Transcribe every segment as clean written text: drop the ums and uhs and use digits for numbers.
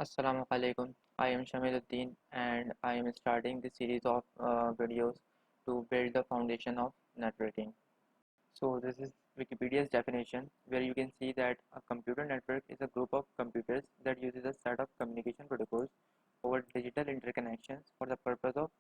Assalamu alaikum. I am Shamiluddin and I am starting this series of videos to build the foundation of networking. So this is Wikipedia's definition where you can see that a computer network is a group of computers that uses a set of communication protocols over digital interconnections for the purpose of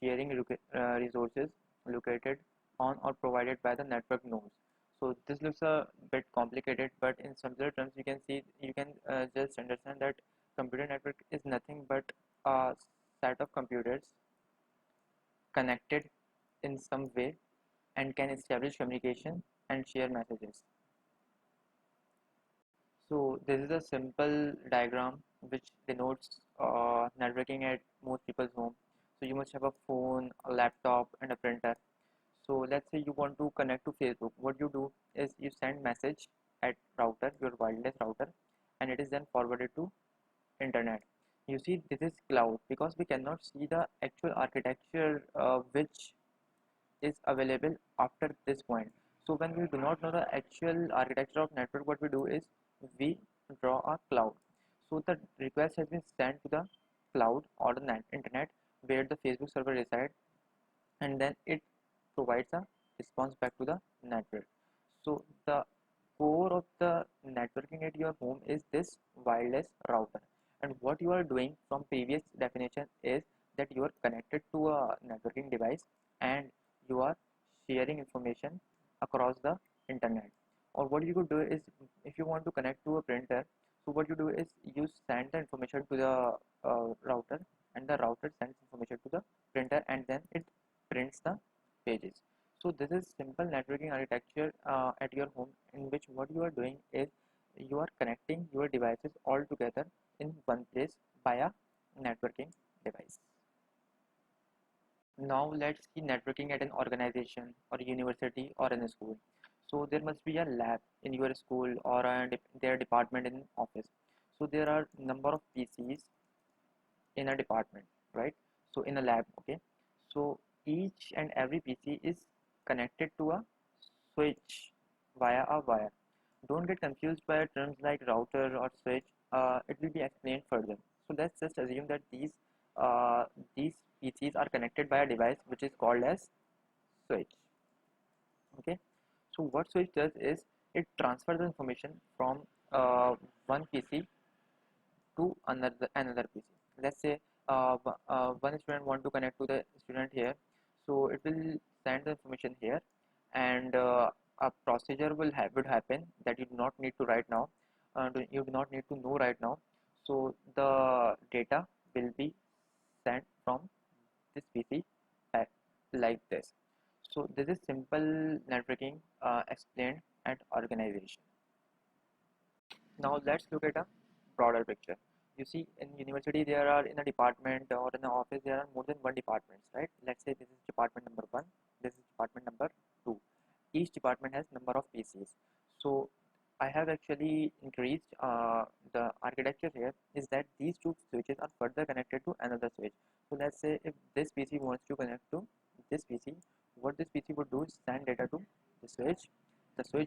sharing resources located on or provided by the network nodes. So this looks a bit complicated, but in simpler terms, you can just understand that computer network is nothing but a set of computers connected in some way and can establish communication and share messages. So this is a simple diagram which denotes networking at most people's home. So you must have a phone, a laptop, and a printer. So let's say you want to connect to Facebook. What you do is you send message at router, your wireless router, and it is then forwarded to internet. You see, this is cloud because we cannot see the actual architecture which is available after this point. So when we do not know the actual architecture of network, what we do is we draw a cloud. So the request has been sent to the cloud or the internet where the Facebook server resides, and then it provides a response back to the network. So the core of the networking at your home is this wireless router, and what you are doing from previous definition is that you are connected to a networking device and you are sharing information across the internet. Or what you could do is, if you want to connect to a printer, so what you do is you send the information to the router, and the router sends information to the printer, and then it prints the pages. So this is simple networking architecture at your home, in which what you are doing is you are connecting your devices all together in one place by a networking device. Now let's see networking at an organization or university or in a school. So there must be a lab in your school or their department in office. So there are number of PCs in a department, right? So in a lab, okay. So each and every PC is connected to a switch via a wire. Don't get confused by terms like router or switch. It will be explained further. So let's just assume that uh, these PCs are connected by a device which is called as switch. Okay. So what switch does is it transfers the information from one PC to another PC. Let's say one student want to connect to the student here, so it will send the information here, and a procedure would happen that you do not need to right now. You do not need to know right now. So the data will be sent from this PC like this. So this is simple networking explained at organization. Now let's look at a broader picture. You see, in university there are, in a department or in an office, there are more than one departments, right? Let's say this is department number 1, this is department number 2. Each department has number of PCs. So I have actually increased the architecture here is that these two switches are further connected to another switch. So let's say if this PC wants to connect to this PC, what this PC would do is send data to the switch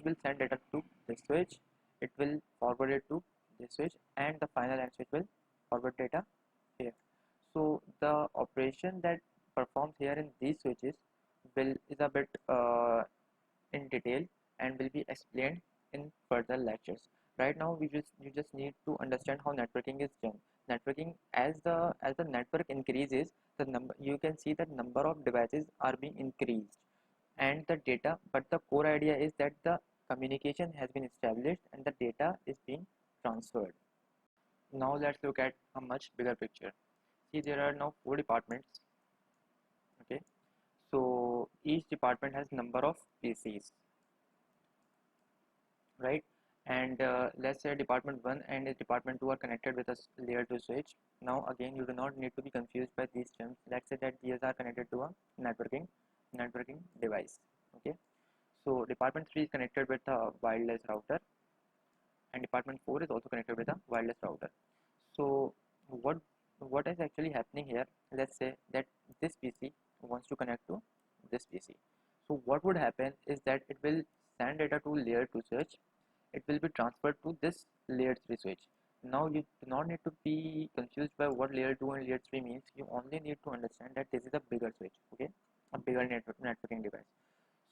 will send data to the switch, it will forward it to this switch, and the final end switch will forward data here. So the operation that performs here in these switches is a bit in detail and will be explained in further lectures. Right now you just need to understand how networking is done. Networking, as the network increases, the number, you can see that number of devices are being increased and the data, but the core idea is that the communication has been established and the data is being transferred. Now let's look at a much bigger picture. See, there are now 4 departments. Okay, so each department has number of PCs, right? And let's say department 1 and department 2 are connected with a layer 2 switch. Now again, you do not need to be confused by these terms. Let's say that these are connected to a networking device. Okay, so department 3 is connected with a wireless router, and department 4 is also connected with a wireless router. So what is actually happening here? Let's say that this PC wants to connect to this PC. So what would happen is that it will send data to layer 2 switch, it will be transferred to this layer 3 switch. Now you do not need to be confused by what layer 2 and layer 3 means. You only need to understand that this is a bigger switch, okay, a bigger networking device.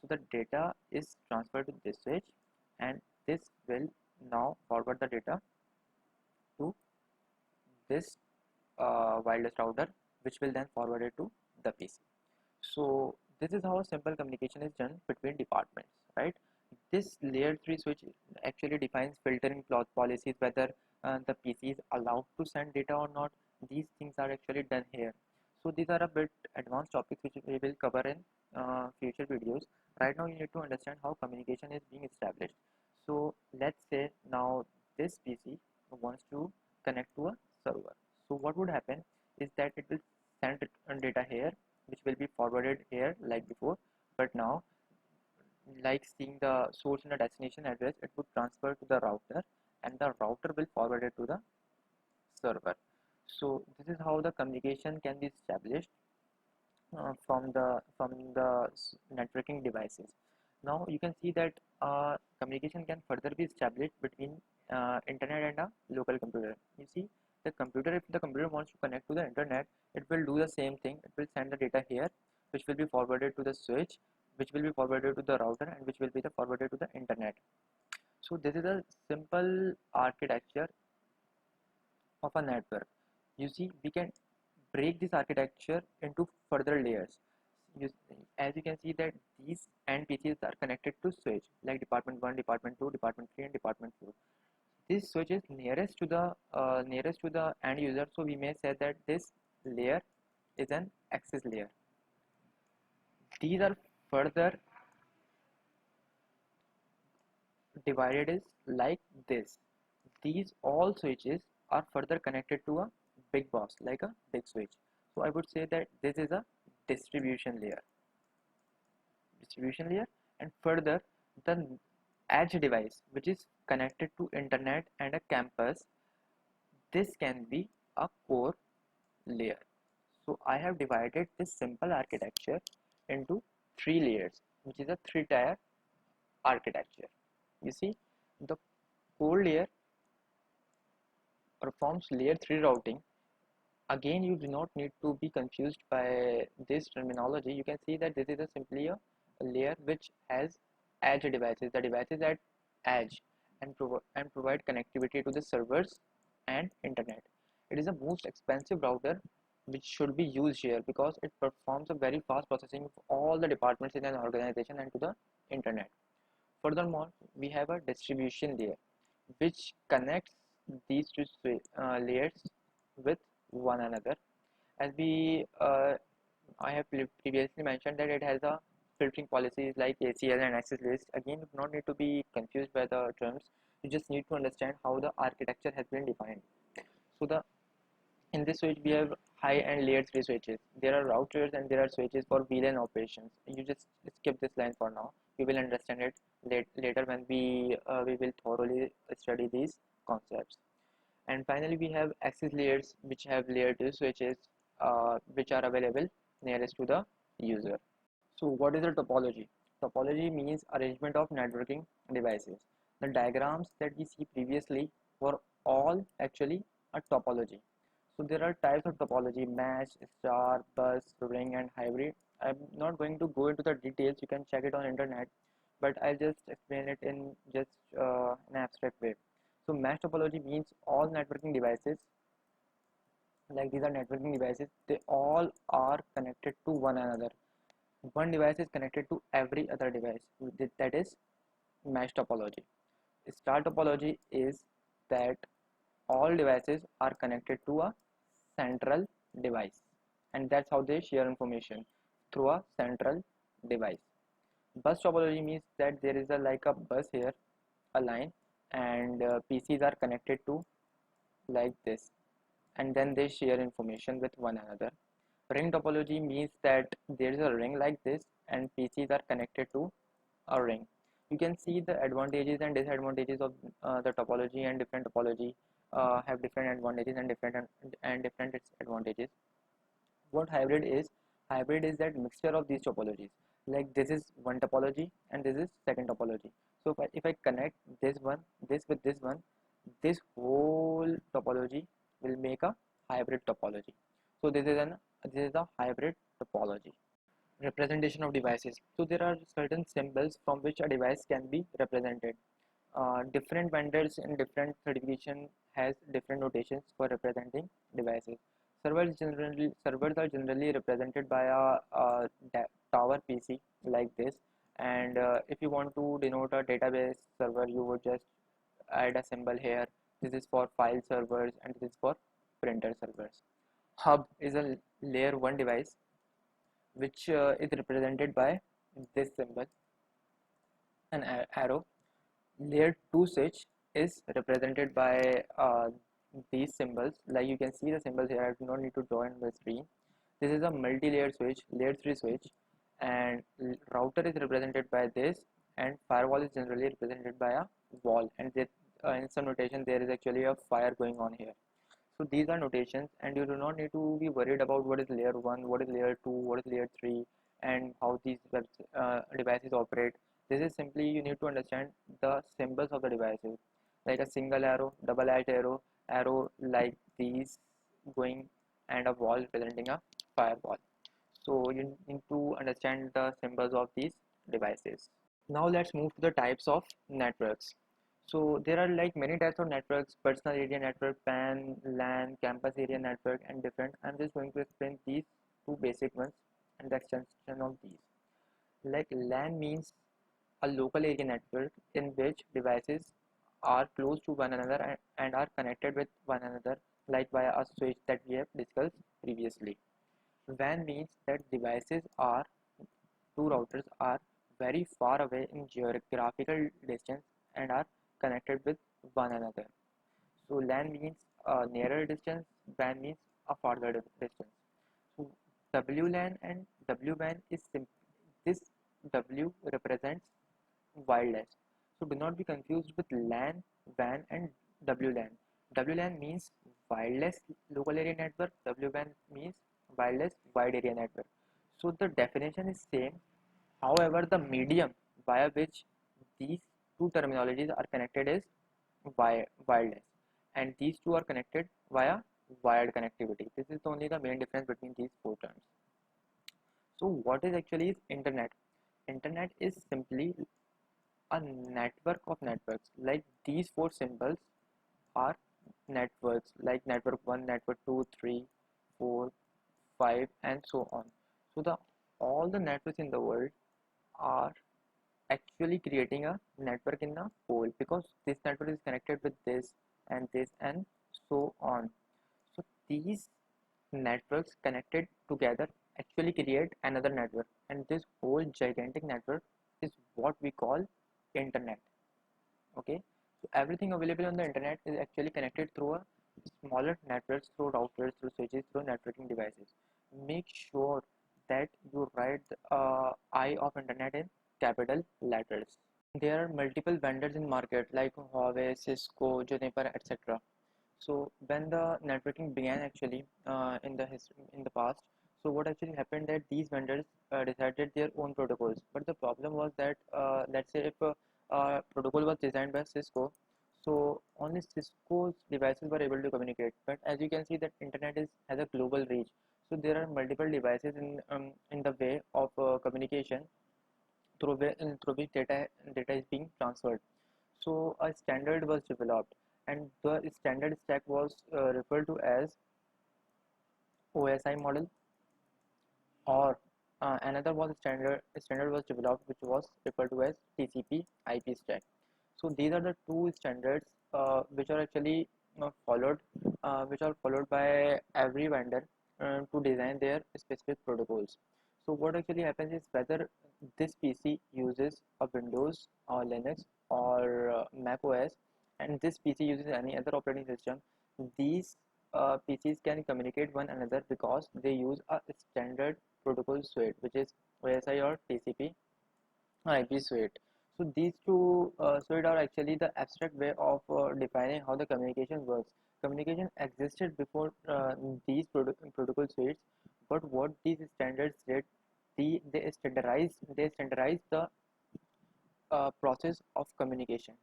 So the data is transferred to this switch, and this will now forward the data to this wireless router, which will then forward it to the PC. So this is how simple communication is done between departments, right? This layer 3 switch actually defines filtering policies, whether the PC is allowed to send data or not. These things are actually done here. So these are a bit advanced topics which we will cover in future videos. Right now you need to understand how communication is being established. So let's say now this PC wants to connect to a server. So what would happen is that it will send data here, which will be forwarded here like before, but now, like seeing the source and the destination address, it would transfer to the router, and the router will forward it to the server. So this is how the communication can be established from the networking devices. Now you can see that communication can further be established between internet and a local computer. You see, the computer, if the computer wants to connect to the internet, it will do the same thing. It will send the data here, which will be forwarded to the switch, which will be forwarded to the router, and which will be forwarded to the internet. So this is a simple architecture of a network. You see, we can break this architecture into further layers. You, as you can see that these NPCs are connected to switch, like department 1, department 2, department 3, and department 4. This switch is nearest to the end user, so we may say that this layer is an access layer. These are further divided is like this. These all switches are further connected to a big boss, like a big switch. So I would say that this is a distribution layer. And further, the edge device, which is connected to internet and a campus, this can be a core layer. So I have divided this simple architecture into 3 layers, which is a 3-tier architecture. You see, the core layer performs layer 3 routing. Again, you do not need to be confused by this terminology. You can see that this is simply a layer which has edge devices, the devices at edge, and provide connectivity to the servers and internet. It is the most expensive router which should be used here because it performs a very fast processing of all the departments in an organization and to the internet. Furthermore, we have a distribution layer which connects these two layers with one another. As I have previously mentioned that it has a filtering policies like ACL and access list. Again, you do not need to be confused by the terms. You just need to understand how the architecture has been defined. So in this switch we have high and layer 3 switches. There are routers and there are switches for VLAN operations. You just skip this line for now. We will understand it later when we will thoroughly study these concepts. And finally we have access layers which have layer 2 switches which are available nearest to the user. So what is a topology? Topology means arrangement of networking devices. The diagrams that we see previously were all actually a topology. So there are types of topology: mesh, star, bus, ring, and hybrid. I'm not going to go into the details. You can check it on internet, but I'll just explain it in just an abstract way. So mesh topology means all networking devices, like these are networking devices, they all are connected to one another. One device is connected to every other device. That is mesh topology. Star topology is that all devices are connected to a central device, and that's how they share information, through a central device. Bus topology means that there is like a bus here, a line, and PCs are connected to like this, and then they share information with one another. Ring topology means that there is a ring like this and PCs are connected to a ring. You can see the advantages and disadvantages of the topology, and different topology have different advantages and different disadvantages. What hybrid is that mixture of these topologies. Like this is one topology and this is second topology. So if I connect this with this one, this whole topology will make a hybrid topology. So this is a hybrid topology. Representation of devices. So there are certain symbols from which a device can be represented. Different vendors and different certification has different notations for representing devices. Servers are generally represented by a tower PC like this, and if you want to denote a database server, you would just add a symbol here. This is for file servers and this is for printer servers. Hub is a layer 1 device which is represented by this symbol, an arrow. Layer 2 switch is represented by these symbols. Like you can see the symbols here, I do not need to draw in the screen. This is a multi-layer switch, layer 3 switch, and router is represented by this, and firewall is generally represented by a wall, and in some notation there is actually a fire going on here. So these are notations, and you do not need to be worried about what is layer 1, what is layer 2, what is layer 3, and how these devices operate. This is simply you need to understand the symbols of the devices, like a single arrow, double alt arrow, arrow like these going, and a wall representing a firewall. So you need to understand the symbols of these devices. Now let's move to the types of networks. So there are like many types of networks: personal area network, PAN, LAN, campus area network, and different. I'm just going to explain these two basic ones and the extension of these. Like LAN means a local area network in which devices are close to one another and are connected with one another, like via a switch that we have discussed previously. WAN means that devices are two routers are very far away in geographical distance and are connected with one another. So LAN means a nearer distance, WAN means a farther distance. So WLAN and WWAN is this W represents wireless. So do not be confused with LAN, WAN and WLAN. WLAN means wireless local area network, WWAN means wireless wide area network. So the definition is same. However, the medium via which these two terminologies are connected is wireless, and these two are connected via wired connectivity. This is only the main difference between these four terms. So what is actually internet? Internet is simply a network of networks. Like these four symbols are networks, like network 1, network 2, 3, 4, 5, and so on. So the all the networks in the world are actually creating a network in the whole, because this network is connected with this and so on. So these networks connected together actually create another network, and this whole gigantic network is what we call internet. Okay, so everything available on the internet is actually connected through a smaller networks, through routers, through switches, through networking devices. Make sure that you write I of internet in capital letters. There are multiple vendors in market like Huawei, Cisco, Juniper, etc. So when the networking began actually in the past, so what actually happened that these vendors decided their own protocols. But the problem was that let's say if a protocol was designed by Cisco, so only Cisco's devices were able to communicate. But as you can see that internet has a global reach. So there are multiple devices in the way of communication through which data is being transferred. So a standard was developed, and the standard stack was referred to as OSI model, or another was standard was developed which was referred to as TCP IP stack. So these are the two standards which are actually which are followed by every vendor to design their specific protocols. So what actually happens is whether this PC uses a Windows or Linux or Mac OS, and this PC uses any other operating system, these PCs can communicate one another because they use a standard protocol suite, which is OSI or TCP IP suite. So these two suite are actually the abstract way of defining how the communication works. Communication existed before these protocol suites, but what these standards did, they standardized the process of communication.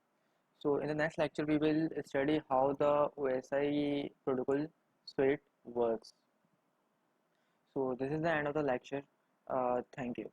So in the next lecture, we will study how the OSI protocol suite works. So this is the end of the lecture. Thank you.